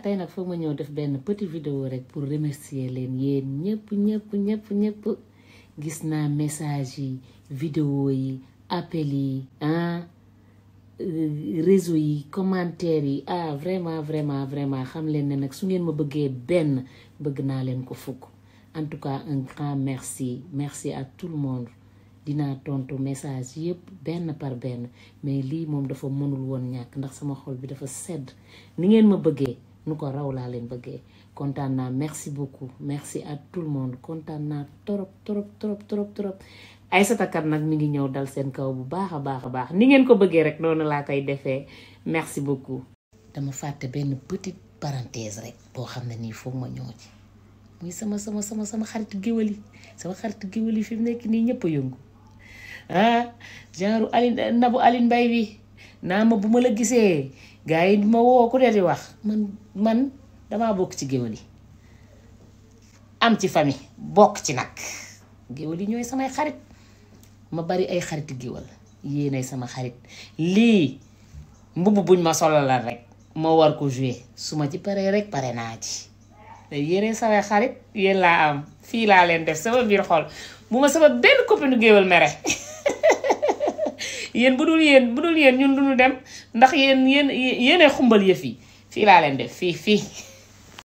tey nag foog ma ñëw def benn petit vidéo rek pour remercier leen yéen ñëpp gis naa message yi vidéo yi appel yi réseau yi commentaire yi vraiment xam leen ne nag su ngeen ma bëggee benn bëgg naa leen ko fukk. En tout cas un grand merci à tout le monde dinaa tontu message yëpp benn par benn mais lii moom dafa mënul woon ñàkk ndax sama xol bi dafa sedd ni ngeen ma bëggee nu ko raw laa leen bëggee kontaan naa merci beaucoup merci à tout le monde kontaan naa trop Aïssata Kane nag mi ngi ñëw dal seen kaw bu baax a baax ni ngeen ko bëggee rek noonu laa koy defee merci beaucoup. dama fàtte benn petite parenthèse rek boo xam ne nii foog ma ñëw ci muy sama xaritu géwël yi fi mu nekk nii ñëpp a yëngu genre Nabou Aline Mbaye bi naa ma bu ma la gisee gars yi ma woo ku dee di wax man damaa bokk ci géwël yi am ci famille bokk ci nag géwël yi ñooy samay xarit ma bari ay xaritu géwël yéenay sama xarit lii mbubb buñ ma solal la rek ma war ko jouer su ma ci paree rek pare naa ci yéenay samay xarit yéen laa am fii laa leen def sama biir xol bu ma sama benn copine géwël mere yéen bu dul yéen ñun duñu dem ndax yéenay xumbal yëf yi fii laa leen def fii